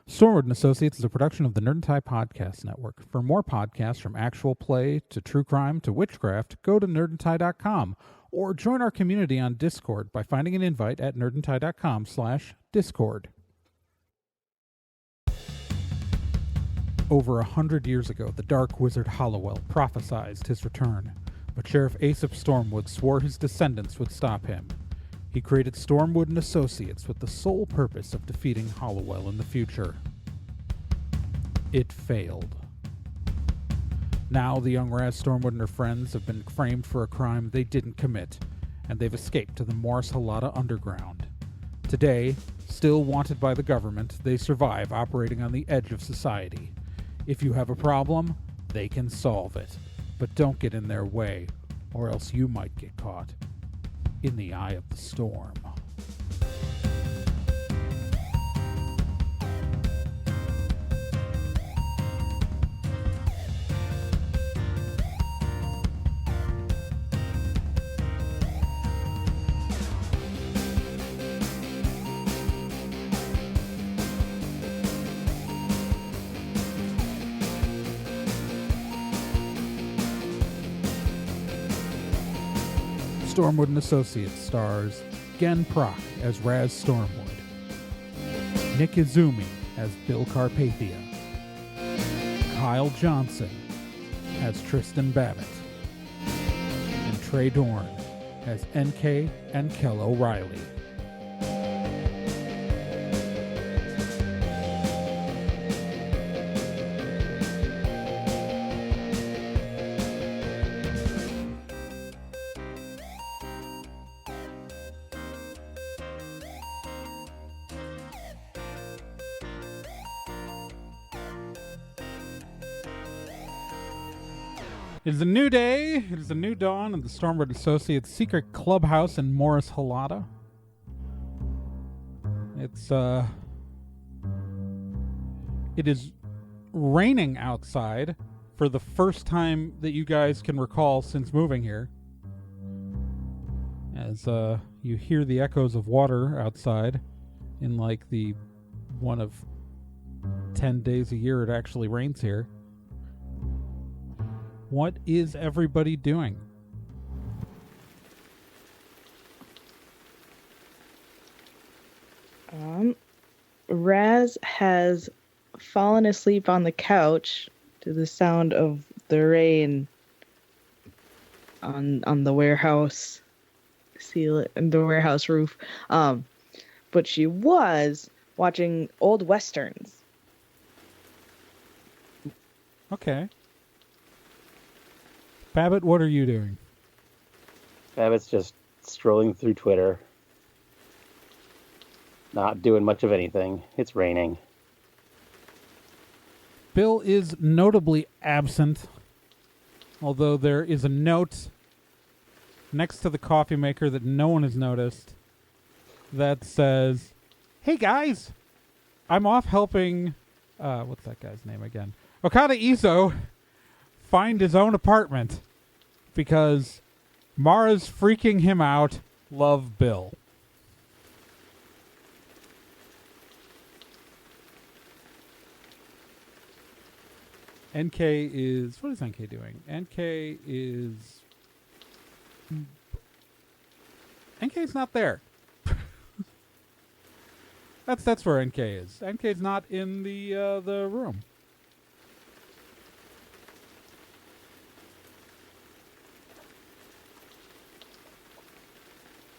Stormwood and Associates is a production of the Nerd and Tie Podcast Network. For more podcasts from actual play to true crime to witchcraft, go to nerdandtie.com or join our community on Discord by finding an invite at nerdandtie.com/discord. Over 100 years ago, the dark wizard Hollowell prophesied his return, but Sheriff Aesop Stormwood swore his descendants would stop him. He created Stormwood and Associates with the sole purpose of defeating Hollowell in the future. It failed. Now the young Raz Stormwood and her friends have been framed for a crime they didn't commit, and they've escaped to the Morris Halata underground. Today, still wanted by the government, they survive operating on the edge of society. If you have a problem, they can solve it. But don't get in their way, or else you might get caught in the eye of the storm. Stormwood and Associates stars Gen Proc as Raz Stormwood, Nick Izumi as Bill Carpathia, Kyle Johnson as Tristan Babbitt, and Trey Dorn as NK and Kel O'Reilly. It is a new day. It is a new dawn of the Stormwood Associates' secret clubhouse in Morris Halata. It is raining outside for the first time that you guys can recall since moving here. As you hear the echoes of water outside in like the one of 10 days a year it actually rains here. What is everybody doing? Raz has fallen asleep on the couch to the sound of the rain on the warehouse ceiling and the warehouse roof. But she was watching old westerns. Okay. Babbitt, what are you doing? Babbitt's just strolling through Twitter. Not doing much of anything. It's raining. Bill is notably absent, although there is a note next to the coffee maker that no one has noticed that says, "Hey guys, I'm off helping," what's that guy's name again? Okada Izo find his own apartment because Mara's freaking him out. Love, Bill. NK is... What is NK doing? NK's not there. That's where NK is. NK's not in the room.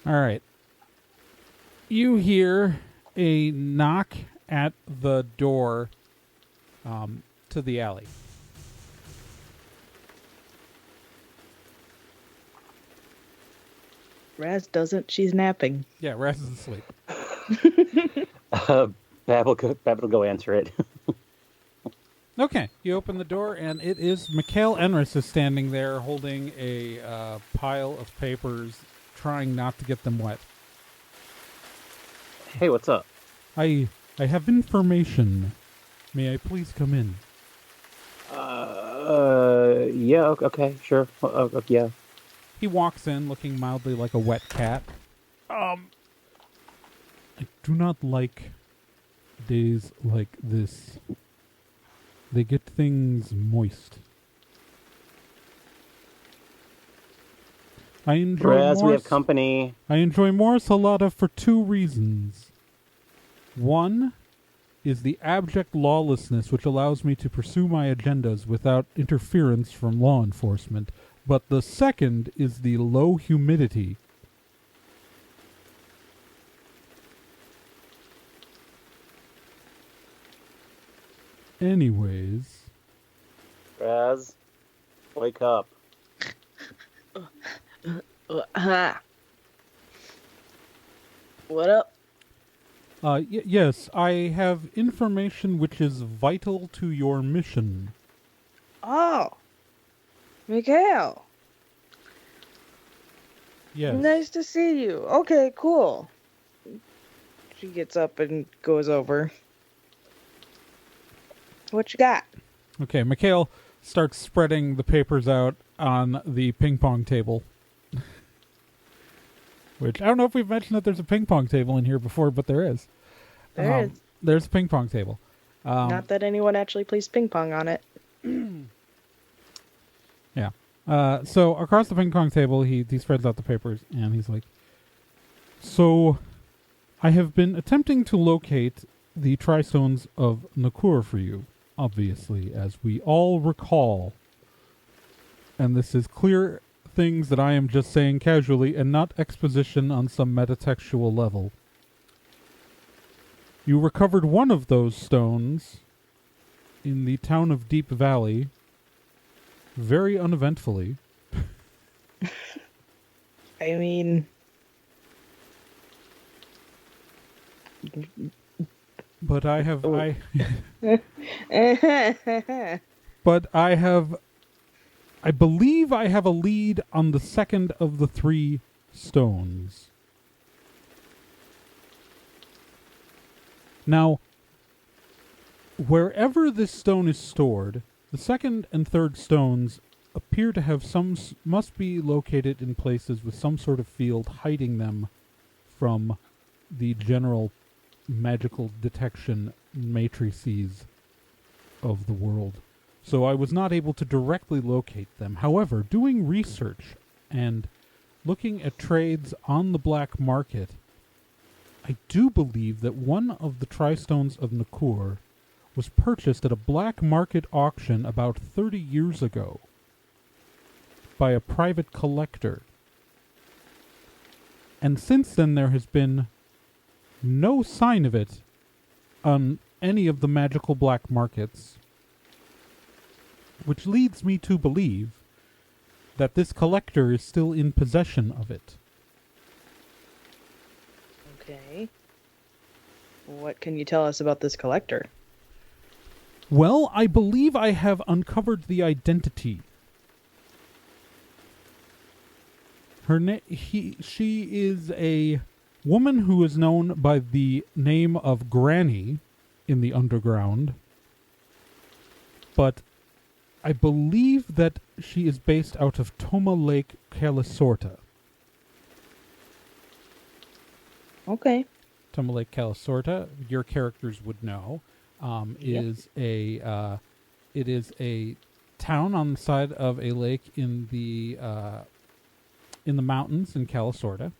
All right. You hear a knock at the door to the alley. Raz doesn't. She's napping. Yeah, Raz is asleep. Babbitt will go answer it. Okay, you open the door, and it is Mikhail Enris is standing there holding a pile of papers, trying not to get them wet. Hey, what's up? I have information. May I please come in? Yeah, okay, sure. Yeah. He walks in looking mildly like a wet cat. I do not like days like this, they get things moist. I enjoy Raz, we have Morse. company. I enjoy Morse Halata for two reasons. One is the abject lawlessness which allows me to pursue my agendas without interference from law enforcement. But the second is the low humidity. Anyways, Raz, wake up. What up? yes, I have information which is vital to your mission. Oh, Mikhail. Yes. Nice to see you. Okay, cool. She gets up and goes over. What you got? Okay, Mikhail starts spreading the papers out on the ping pong table. Which, I don't know if we've mentioned that there's a ping pong table in here before, but there is. There is. There's a ping pong table. Not that anyone actually plays ping pong on it. Yeah. So across the ping pong table, he spreads out the papers, and he's like, so I have been attempting to locate the tristones of Nakur for you, obviously, as we all recall. And this is clear things that I am just saying casually and not exposition on some metatextual level. You recovered one of those stones in the town of Deep Valley very uneventfully. I mean, But I have I believe I have a lead on the second of the three stones. Now, wherever this stone is stored, the second and third stones appear to have must be located in places with some sort of field hiding them from the general magical detection matrices of the world. So I was not able to directly locate them. However, doing research and looking at trades on the black market, I do believe that one of the tristones of Nakur was purchased at a black market auction about 30 years ago by a private collector. And since then there has been no sign of it on any of the magical black markets, which leads me to believe that this collector is still in possession of it. okay. What can you tell us about this collector? Well, I believe I have uncovered the identity. She is a woman who is known by the name of Granny in the underground, but I believe that she is based out of Tomah Lake, Calisorta. Okay. Tomah Lake, Calisorta, your characters would know, is a town on the side of a lake in the mountains in Calisorta.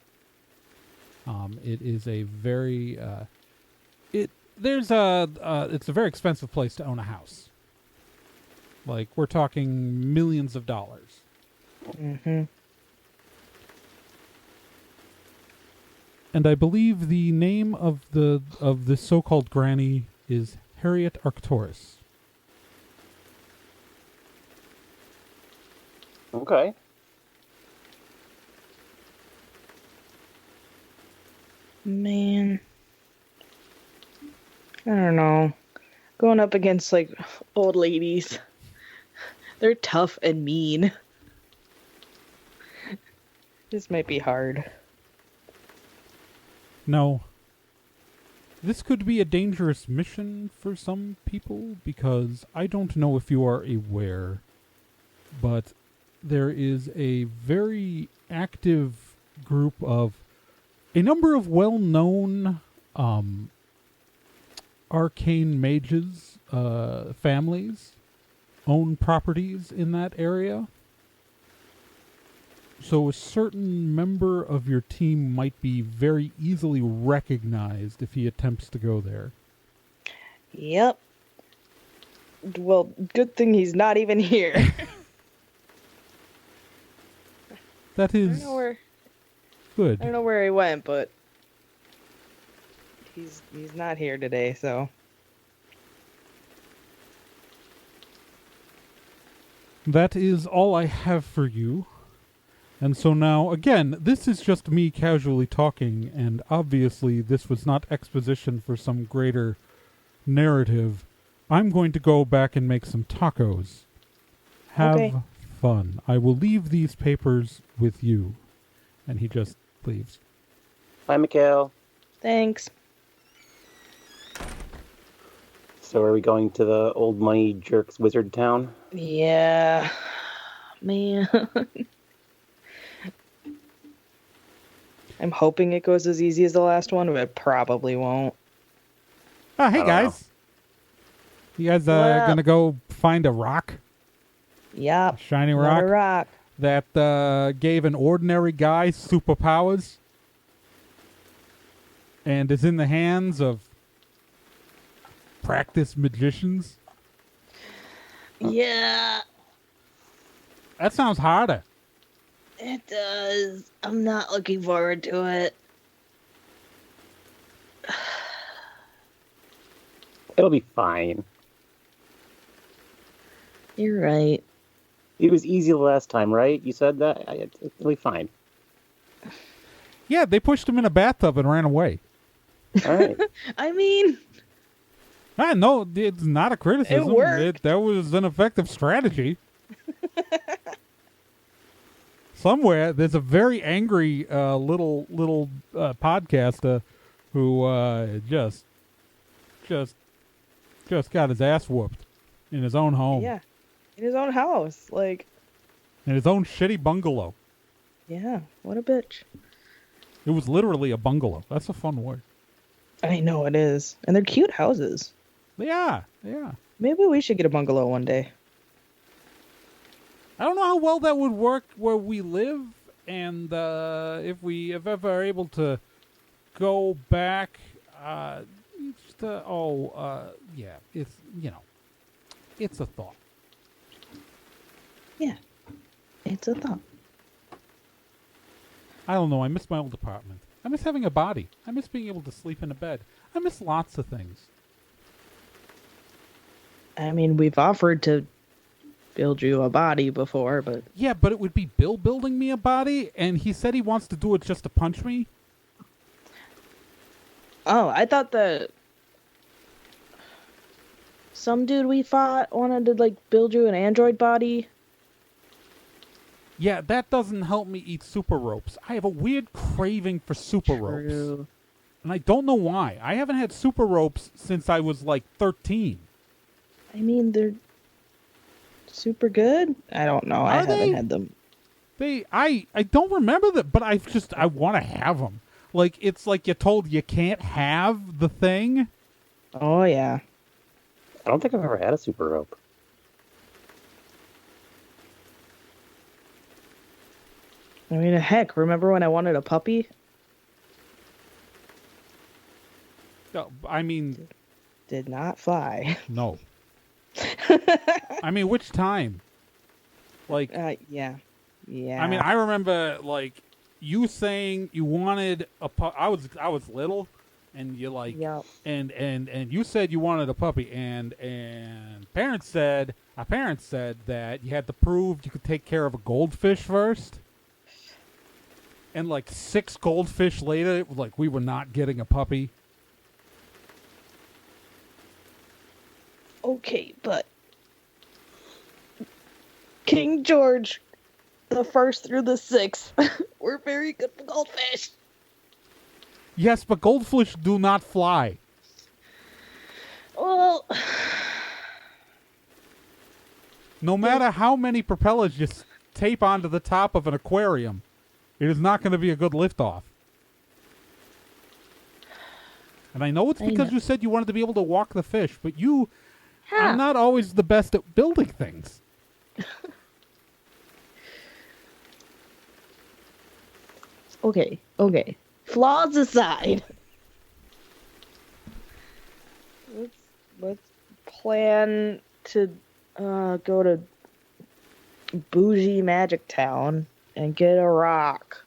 It is a very it's a very expensive place to own a house. Like, we're talking millions of dollars. Mm-hmm. And I believe the name of this so-called granny is Harriet Arcturus. Okay. Man. I don't know. Going up against, like, old ladies. They're tough and mean. This might be hard. Now, this could be a dangerous mission for some people, because I don't know if you are aware, but there is a very active group of a number of well-known arcane mages, families own properties in that area. So a certain member of your team might be very easily recognized if he attempts to go there. Yep. Well, good thing he's not even here. That I is don't know where good. I don't know where he went, but he's not here today, so That is all I have for you. And so now, again, this is just me casually talking, and obviously this was not exposition for some greater narrative. I'm going to go back and make some tacos. Have Okay. fun. I will leave these papers with you. And he just leaves. Bye, Mikhail. thanks. So are we going to the old money jerks wizard town? Yeah. Man. I'm hoping it goes as easy as the last one, but it probably won't. Oh, hey I don't guys. You guys What up? gonna go find a rock? Yep. A shiny Another rock? rock. That gave an ordinary guy superpowers and is in the hands of practiced magicians. Yeah, That sounds harder. it does. I'm not looking forward to it. It'll be fine. You're right. It was easy the last time, right? You said that? It'll be fine. Yeah, they pushed him in a bathtub and ran away. All right. I mean, No, it's not a criticism. It worked. That was an effective strategy. Somewhere there's a very angry little podcaster who just got his ass whooped in his own home. yeah, in his own house. Like, In his own shitty bungalow. yeah, what a bitch. It was literally a bungalow. That's a fun word. I know it is. And they're cute houses. Yeah. Maybe we should get a bungalow one day. I don't know how well that would work where we live, and if ever are able to go back, yeah, it's it's a thought. Yeah, it's a thought. I don't know. I miss my old apartment. I miss having a body. I miss being able to sleep in a bed. I miss lots of things. I mean, we've offered to build you a body before, but Yeah, but it would be Bill building me a body, and he said he wants to do it just to punch me. oh, I thought that some dude we fought wanted to like build you an android body. Yeah, that doesn't help me eat super ropes. I have a weird craving for super ropes. True. And I don't know why. I haven't had super ropes since I was like 13. I mean, they're super good. I don't know. I Are they? haven't had them. I don't remember that, but I want to have them. Like, it's like you're told you can't have the thing. Oh yeah. I don't think I've ever had a super rope. I mean, heck, remember when I wanted a puppy? No, I mean, Did not fly. no. I mean, which time? Like, Yeah. Yeah. I mean, I remember like you saying you wanted a I was little, and you like, Yep. and you said you wanted a puppy, and our parents said that you had to prove you could take care of a goldfish first. And like 6 goldfish later, it was like we were not getting a puppy. Okay, but King George, the 1st through the 6th, were very good for goldfish. Yes, but goldfish do not fly. Well, No matter how many propellers you tape onto the top of an aquarium, it is not going to be a good liftoff. And I know it's I because know. you said you wanted to be able to walk the fish, but you Huh. are not always the best at building things. Okay. Flaws aside, let's plan to go to bougie Magic Town and get a rock.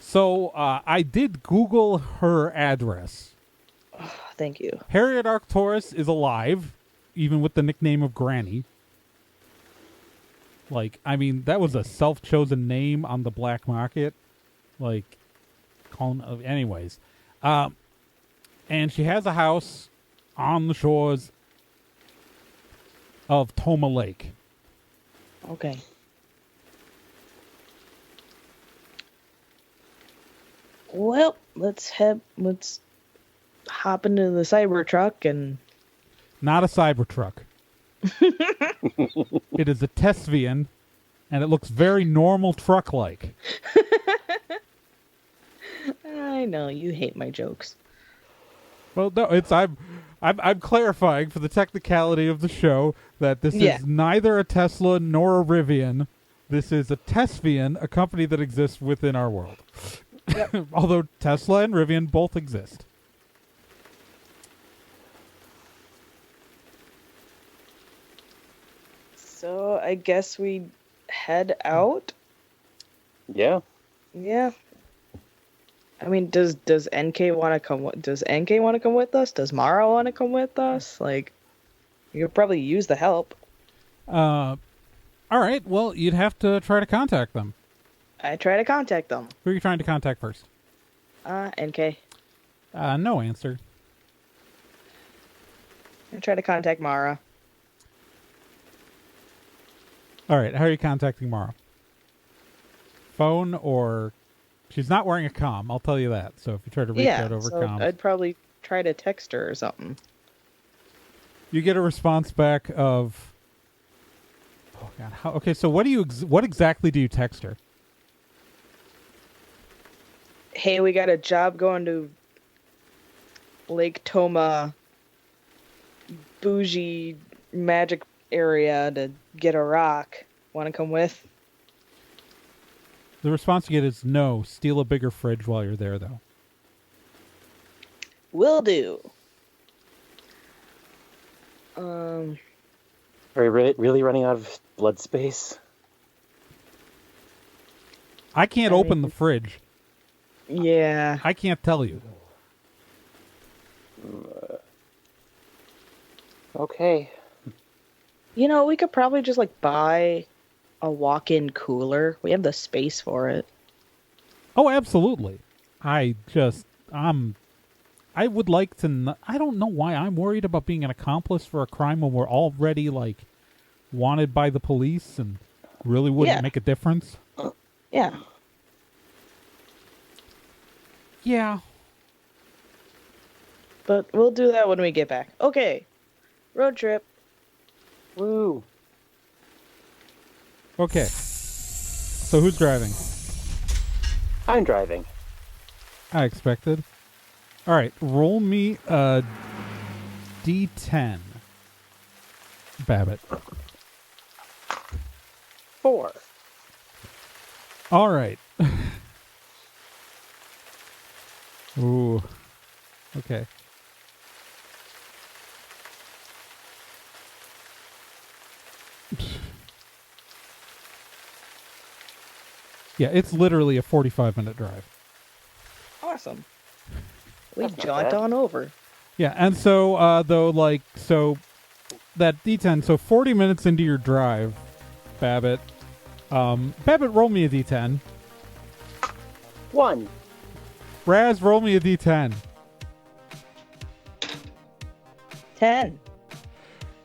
So I did Google her address. Thank you. Harriet Arcturus is alive, even with the nickname of Granny. Like, I mean, that was a self-chosen name on the black market. Like, anyways. And she has a house on the shores of Tomah Lake. Okay. Well, let's hop into the Cybertruck and Not a Cybertruck. It is a Tesvian, and it looks very normal truck-like. I know you hate my jokes. Well, no, I'm clarifying for the technicality of the show that this Yeah. is neither a Tesla nor a Rivian. This is a Tesvian, a company that exists within our world. Yep. Although Tesla and Rivian both exist. So I guess we head out. Yeah. Yeah. I mean, does NK want to come? Does NK want to come with us? Does Mara want to come with us? Like, you could probably use the help. All right, well, you'd have to try to contact them. I try to contact them. Who are you trying to contact first? NK. No answer. I try to contact Mara. All right, how are you contacting Mara? Phone or... She's not wearing a comm, I'll tell you that. So if you try to reach out over so comm... I'd probably try to text her or something. You get a response back of... Oh, God. Okay, so what exactly do you text her? Hey, we got a job going to Lake Tomah bougie magic area to get a rock. Want to come with? The response you get is no. Steal a bigger fridge while you're there, though. Will do. Are we really running out of blood space? I can't open the fridge. Yeah. I can't tell you. Okay. You know, we could probably just like buy a walk-in cooler. We have the space for it. Oh, absolutely. I would like to... I don't know why I'm worried about being an accomplice for a crime when we're already, like, wanted by the police and really wouldn't make a difference. Yeah. Yeah. But we'll do that when we get back. Okay. Road trip. Woo. Okay. So who's driving? I'm driving. I expected. All right, roll me a D10. Babbitt. 4. All right. Ooh. Okay. Yeah, it's literally a 45-minute drive. Awesome. We That's not jaunt bad. on over. Yeah, and so, that D10, so 40 minutes into your drive, Babbitt, roll me a D10. 1. Raz, roll me a D10. 10.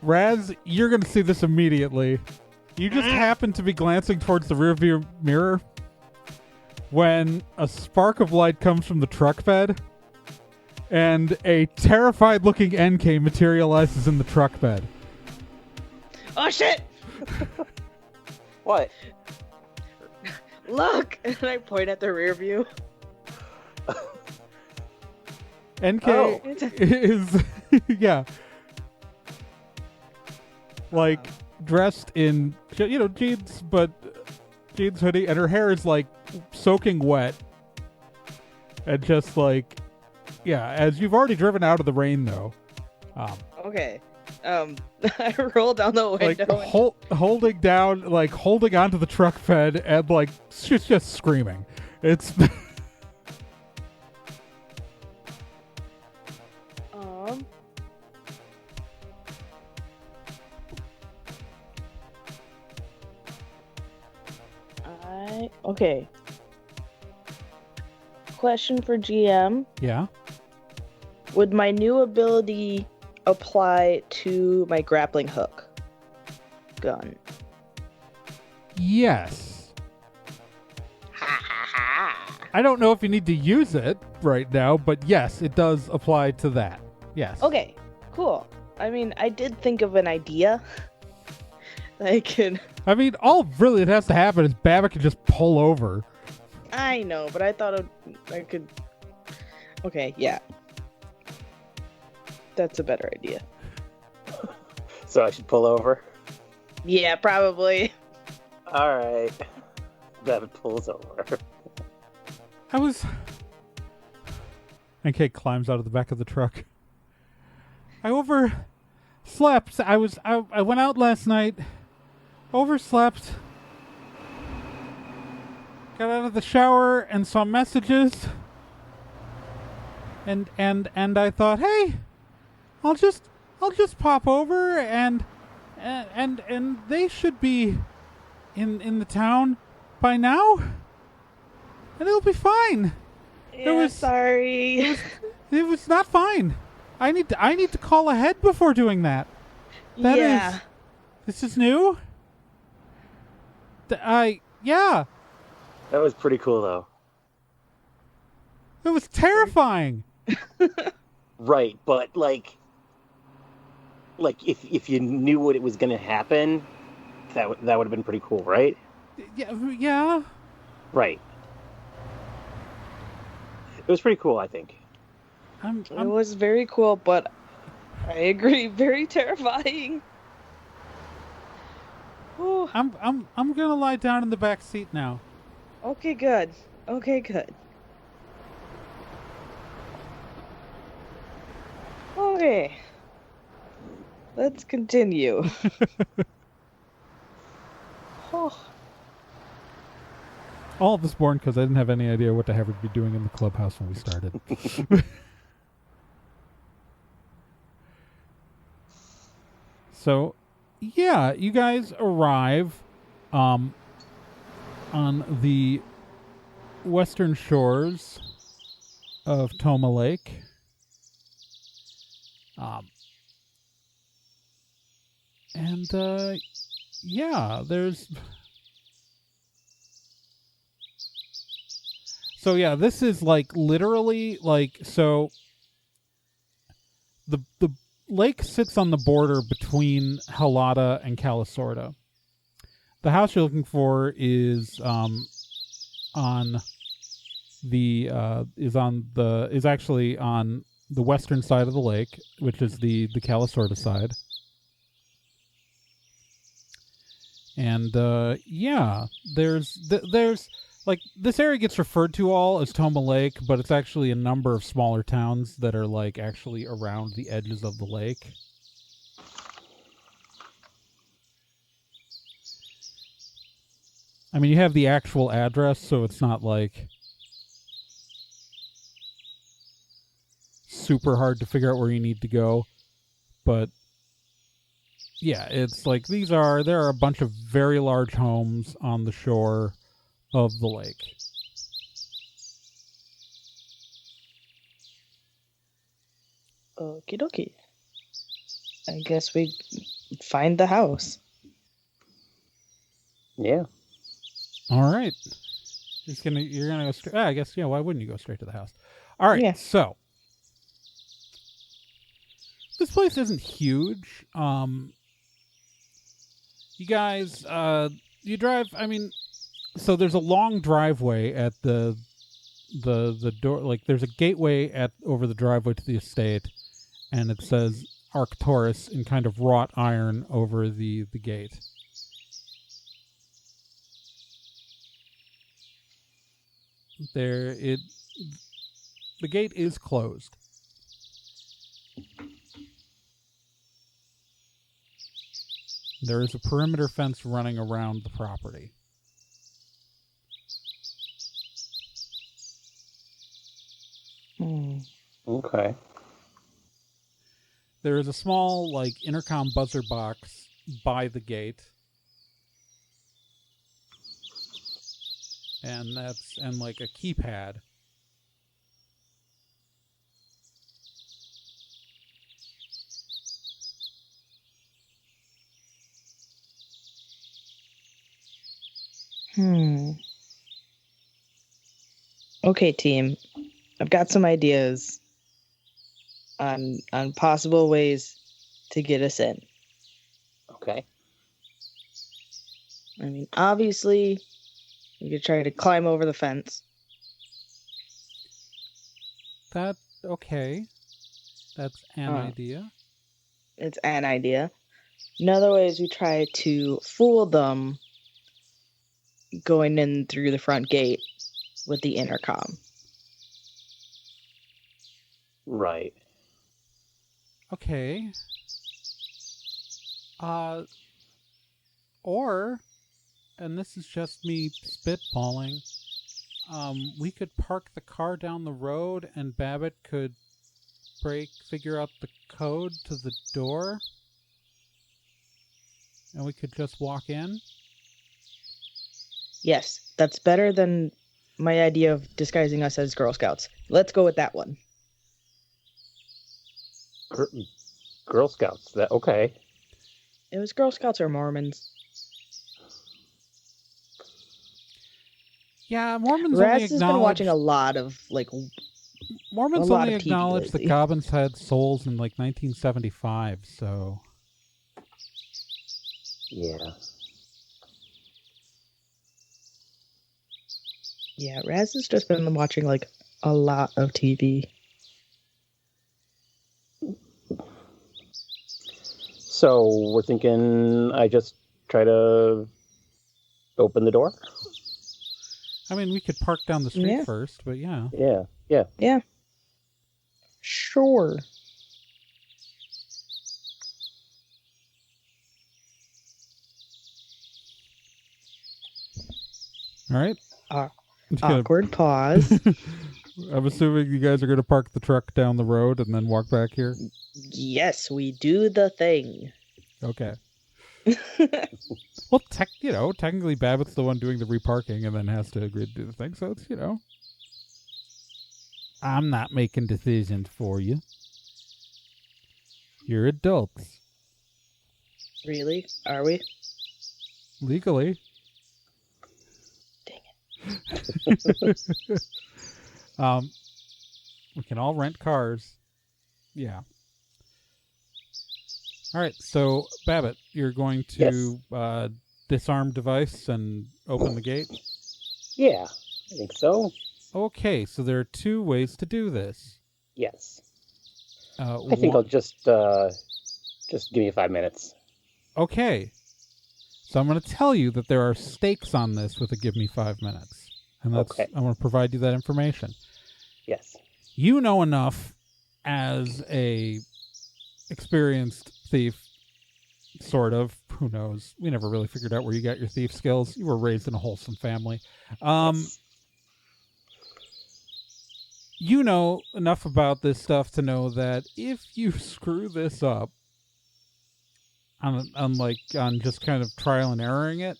Raz, you're going to see this immediately. You just happen to be glancing towards the rearview mirror when a spark of light comes from the truck bed and a terrified-looking NK materializes in the truck bed. Oh shit! What? Look! And I point at the rear view. NK Oh. is yeah, like dressed in jeans, but jeans hoodie, and her hair is like soaking wet, and just like as you've already driven out of the rain though. Okay. I roll down the Like window. holding onto the truck bed, and like she's just screaming. It's Okay. Question for GM. yeah. Would my new ability apply to my grappling hook gun? Yes. I don't know if you need to use it right now, but yes, it does apply to that. Yes. Okay, cool. I mean, I did think of an idea. I could... I mean, all really it has to happen is Babbitt can just pull over. I know, but I thought I could... Okay, yeah. That's a better idea. So I should pull over? Yeah, probably. Alright. That pulls over. And Kate climbs out of the back of the truck. I overslept. I went out last night. Overslept. Got out of the shower and saw messages. And I thought, hey, I'll just pop over and they should be in the town by now, and it'll be fine. Yeah, sorry. It was not fine. I need to call ahead before doing that. This is new. Yeah. That was pretty cool, though. It was terrifying. Right, but like if you knew what it was going to happen, that would have been pretty cool, right? Yeah. Right. It was pretty cool, I think. It was very cool, but I agree, very terrifying. Whew. I'm gonna lie down in the back seat now. Okay, good. Okay. Let's continue. Oh. All of this born because I didn't have any idea what the heck we'd be doing in the clubhouse when we started. So, yeah, you guys arrive on the western shores of Tomah Lake. There's... So, yeah, this is, like, literally, like, so... The lake sits on the border between Halata and Calisorda. The house you're looking for is actually on the western side of the lake, which is the Calisorda side. And there's like this area gets referred to all as Tomah Lake, but it's actually a number of smaller towns that are like actually around the edges of the lake. I mean, you have the actual address, so it's not like super hard to figure out where you need to go. But yeah, it's like there are a bunch of very large homes on the shore of the lake. Okie dokie. I guess we find the house. Yeah. All right. You're gonna go straight. I guess, yeah. Why wouldn't you go straight to the house? All right. Yeah. So this place isn't huge. You guys, you drive. I mean, so there's a long driveway at the the door, like there's a gateway over the driveway to the estate, and it says Arcturus in kind of wrought iron over the gate. The gate is closed. There is a perimeter fence running around the property. Okay. There is a small, like, intercom buzzer box by the gate. And like a keypad. Okay, team. I've got some ideas on possible ways to get us in. Okay. I mean, obviously, we could try to climb over the fence. Okay. That's an idea. It's an idea. Another way is we try to fool them going in through the front gate with the intercom. Right. Okay. Or, and this is just me spitballing, we could park the car down the road and Babbitt could figure out the code to the door, and we could just walk in. Yes, that's better than my idea of disguising us as Girl Scouts. Let's go with that one. Girl Scouts. Okay. It was Girl Scouts or Mormons. Yeah, Mormons Raz only has been acknowledge... watching a lot of, like... Mormons a lot only of TV acknowledge the lately. Gobbins had souls in, like, 1975, so... Yeah. Yeah, Raz has just been watching, like, a lot of TV. So we're thinking I just try to open the door? I mean, we could park down the street Yeah. first, but yeah. Yeah. Sure. All right. Awkward pause. I'm assuming you guys are going to park the truck down the road and then walk back here? Yes, we do the thing. Okay. Well, technically Babbitt's the one doing the reparking and then has to agree to do the thing, so it's, I'm not making decisions for you. You're adults. Really? Are we? Legally. Dang it. We can all rent cars. Yeah. All right, so Babbitt, you're going to disarm device and open the gate? Yeah, I think so. Okay, so there are two ways to do this. Yes. I think I'll just give me 5 minutes. Okay. So I'm going to tell you that there are stakes on this with a give me 5 minutes. And that's Okay. I'm going to provide you that information. Yes. You know enough as a experienced thief, sort of. Who knows? We never really figured out where you got your thief skills. You were raised in a wholesome family. Yes. You know enough about this stuff to know that if you screw this up, on just kind of trial and erroring it,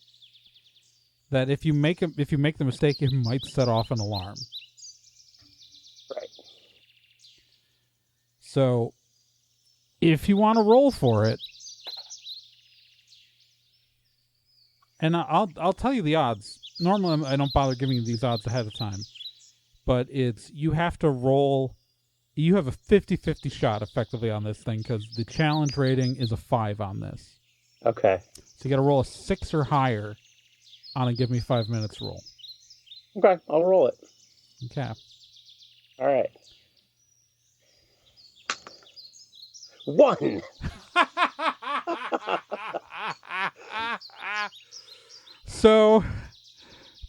that if you make the mistake, it might set off an alarm. Right. So, if you want to roll for it, and I'll tell you the odds. Normally, I don't bother giving you these odds ahead of time, but you have to roll. You have a 50-50 shot effectively on this thing because the challenge rating is a 5 on this. Okay. So you got to roll a 6 or higher on a give me 5 minutes roll. Okay, I'll roll it. Okay. All right. 1. So,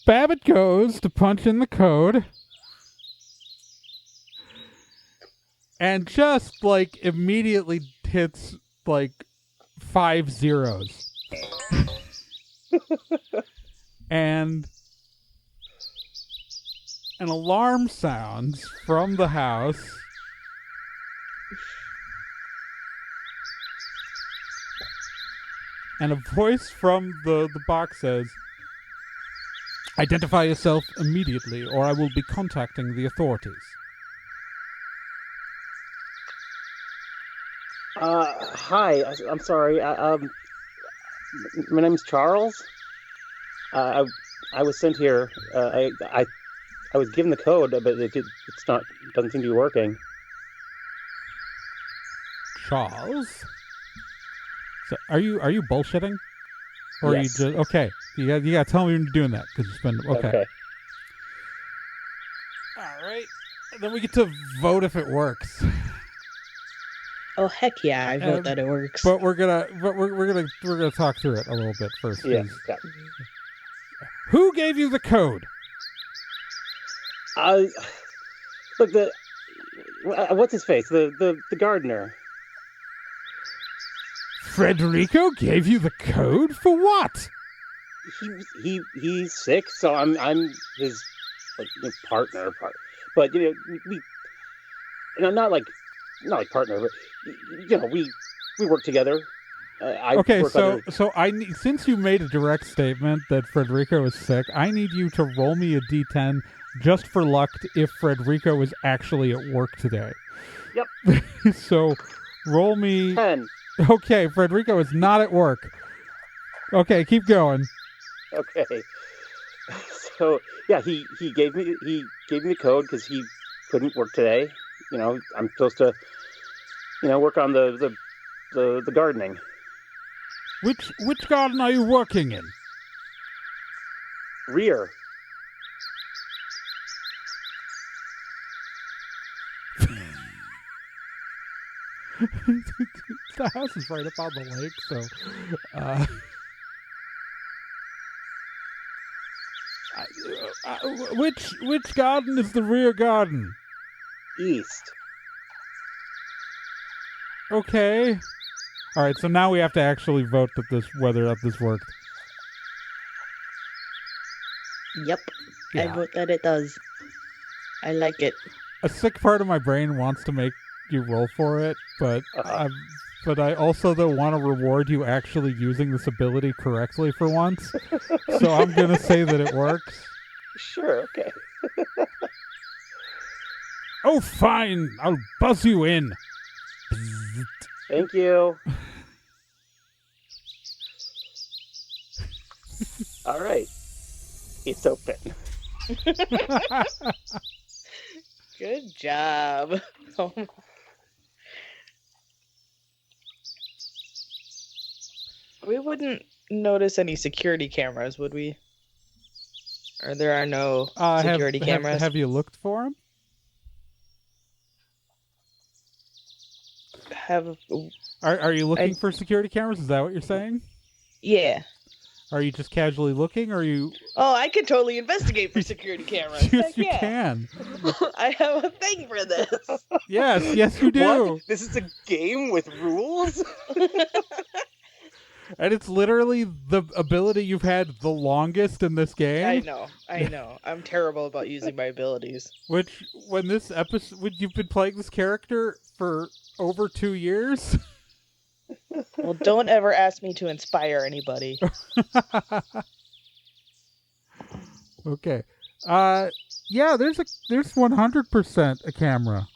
Babbitt goes to punch in the code. And just, like, immediately hits, like, 5 zeros. And an alarm sounds from the house. And a voice from the box says, "Identify yourself immediately, or I will be contacting the authorities." Hi. I'm sorry. My name's Charles. I was sent here. I was given the code, but doesn't seem to be working. Charles? So are you bullshitting? Or Yes. are you just okay? You got to tell me when you're doing that because it's been okay. All right. And then we get to vote if it works. Oh heck yeah, I vote that it works. But we're gonna talk through it a little bit first. Yeah. Who gave you the code? Look, what's his face? The gardener. Federico gave you the code for what? He's sick, so I'm his partner. But we not like partner, but we work together. So I need, since you made a direct statement that Federico is sick, I need you to roll me a d10 just for luck if Federico is actually at work today. Yep. So roll me 10. Okay, Federico is not at work. Okay, keep going. Okay. So yeah, he gave me the code because he couldn't work today. I'm supposed to work on the gardening. Which garden are you working in? Rear. The house is right up on the lake, so which garden is the rear garden? East. Okay. All right, so now we have to actually vote whether this worked. Yep. Yeah. I vote that it does. I like it. A sick part of my brain wants to make you roll for it, but I also want to reward you actually using this ability correctly for once. So I'm gonna say that it works. Sure. Okay. Oh, fine. I'll buzz you in. Thank you. All right. It's open. Good job. We wouldn't notice any security cameras, would we? Or there are no security cameras? Have you looked for them? Are you looking for security cameras? Is that what you're saying? Yeah. Are you just casually looking, or are you... Oh, I could totally investigate for security cameras. Yes, you can. I have a thing for this. Yes, you do. What? This is a game with rules? And it's literally the ability you've had the longest in this game. I know. I'm terrible about using my abilities. Which, when this episode... You've been playing this character for over 2 years? Well, don't ever ask me to inspire anybody. Okay. Yeah, there's 100% a camera.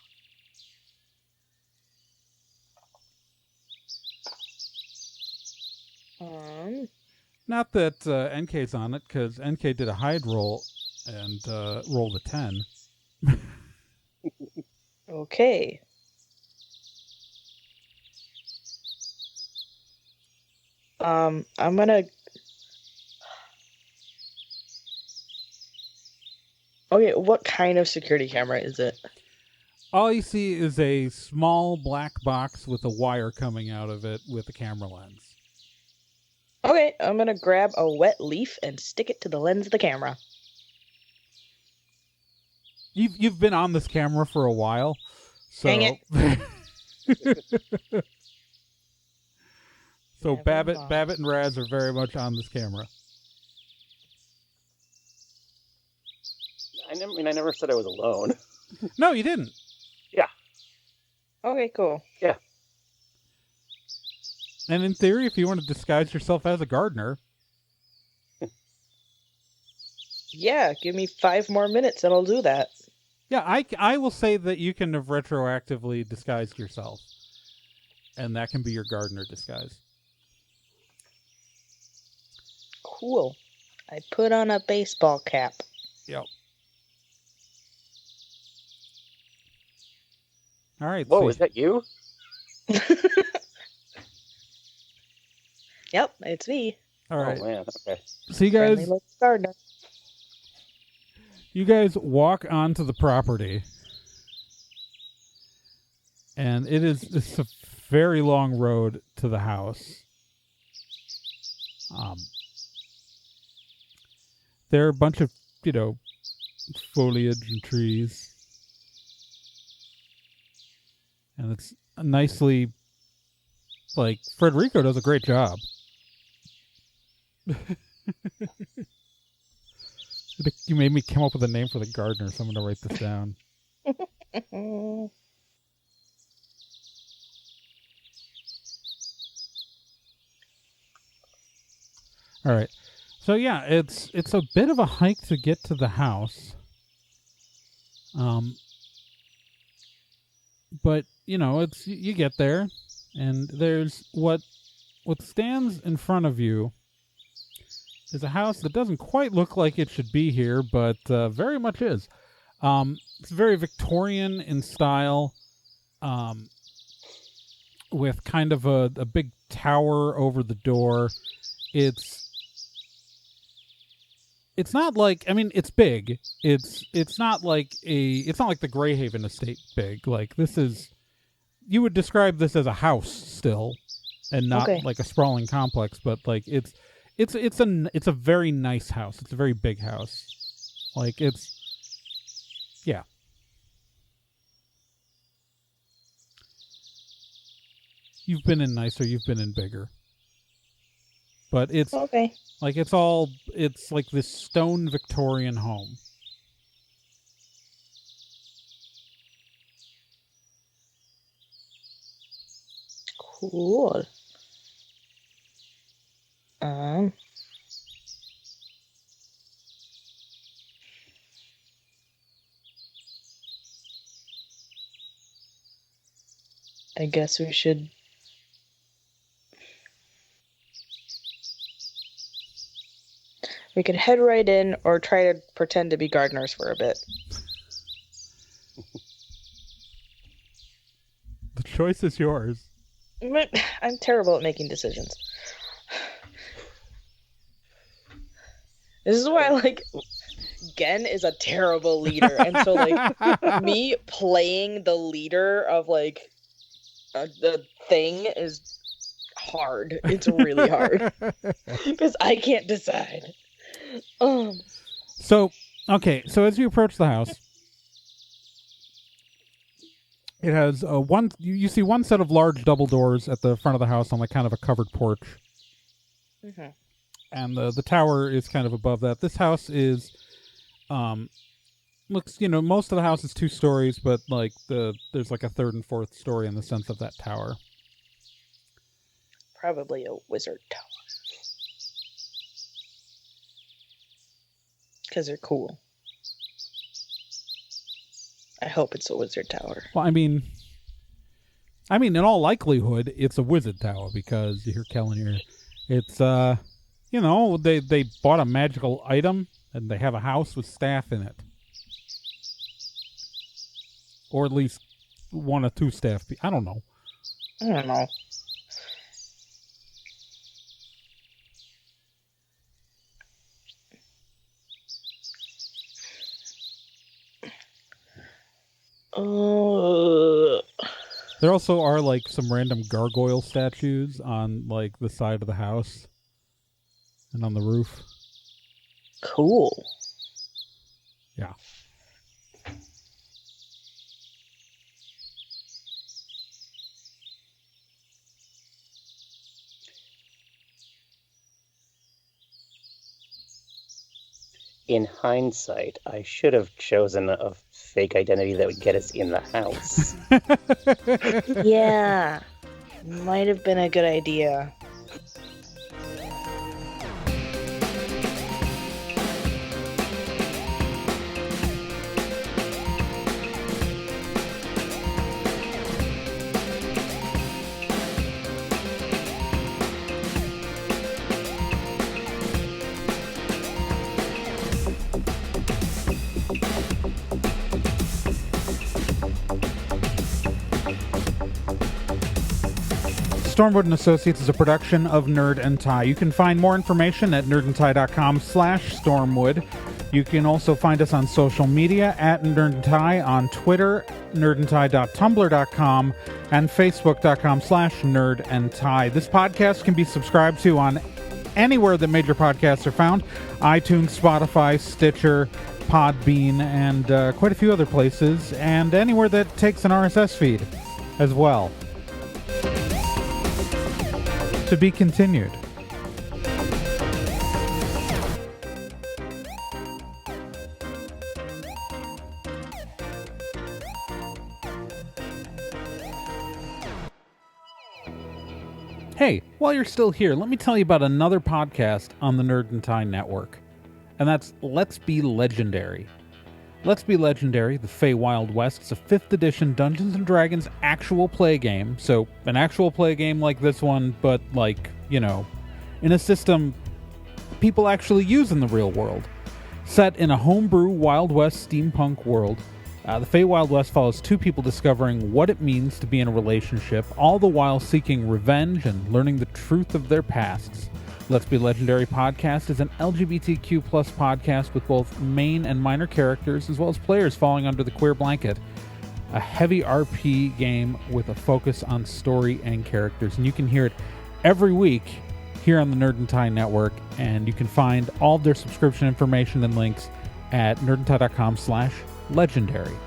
Not that NK's on it, because NK did a hide roll and rolled a 10. Okay. I'm gonna... Okay, what kind of security camera is it? All you see is a small black box with a wire coming out of it with a camera lens. Okay, I'm gonna grab a wet leaf and stick it to the lens of the camera. You've been on this camera for a while, so Dang it. so Never Babbitt mind. and Raz are very much on this camera. I never said I was alone. No, you didn't. Yeah. Okay, cool. Yeah. And in theory, if you want to disguise yourself as a gardener, Yeah, give me 5 more minutes and I'll do that. yeah, I will say that you can have retroactively disguised yourself, and that can be your gardener disguise. Cool. I put on a baseball cap. Yep. All right. Whoa, so is that you? Yep, it's me. all right. Oh man, okay. So Friendly little gardener. you guys walk onto the property, and it's a very long road to the house. There are a bunch of, foliage and trees. And it's nicely, like, Frederico does a great job. You made me come up with a name for the gardener, so I'm going to write this down. All right. So yeah, it's a bit of a hike to get to the house. But it's you get there, and there's what stands in front of you is a house that doesn't quite look like it should be here, but very much is. It's very Victorian in style, with kind of a big tower over the door. It's not like, I mean, it's big. It's not like the Greyhaven estate big. Like, you would describe this as a house still, and not like a sprawling complex. But like, it's a very nice house. It's a very big house. Like, yeah. You've been in nicer. You've been in bigger. But it's like it's like this stone Victorian home. Cool. I guess we should. We could head right in or try to pretend to be gardeners for a bit. The choice is yours. I'm terrible at making decisions. This is why, like, Gen is a terrible leader. And so, like, me playing the leader of, like, the thing is hard. It's really hard. Because I can't decide. So as you approach the house, it has you see one set of large double doors at the front of the house on like kind of a covered porch. Mm-hmm. And the tower is kind of above that. This house is looks, most of the house is 2 stories, but like there's like a 3rd and 4th story in the sense of that tower. Probably a wizard tower. Because they're cool. I hope it's a wizard tower. Well, I mean, in all likelihood, it's a wizard tower because you hear Kellen here. It's they bought a magical item and they have a house with staff in it, or at least 1 or 2 staff. I don't know. There also are like some random gargoyle statues on like the side of the house and on the roof. Cool. Yeah. In hindsight, I should have chosen a fake identity that would get us in the house. Yeah. Might have been a good idea. Stormwood & Associates is a production of Nerd and Tie. You can find more information at nerdandtie.com/stormwood. You can also find us on social media at Nerd and Tie on Twitter, nerdandtie.tumblr.com, and facebook.com/nerdandtie. This podcast can be subscribed to on anywhere that major podcasts are found: iTunes, Spotify, Stitcher, Podbean, and quite a few other places, and anywhere that takes an RSS feed as well. To be continued. Hey, while you're still here, let me tell you about another podcast on the Nerd and Tie Network, and that's Let's Be Legendary. Let's Be Legendary, the Fey Wild West, is a 5th edition Dungeons & Dragons actual play game. So, an actual play game like this one, but like, you know, in a system people actually use in the real world. Set in a homebrew Wild West steampunk world, the Fey Wild West follows 2 people discovering what it means to be in a relationship, all the while seeking revenge and learning the truth of their pasts. Let's Be Legendary podcast is an LGBTQ+ podcast with both main and minor characters, as well as players falling under the queer blanket. A heavy RP game with a focus on story and characters. And you can hear it every week here on the Nerd and Tie Network, and you can find all of their subscription information and links at nerdandtie.com/legendary.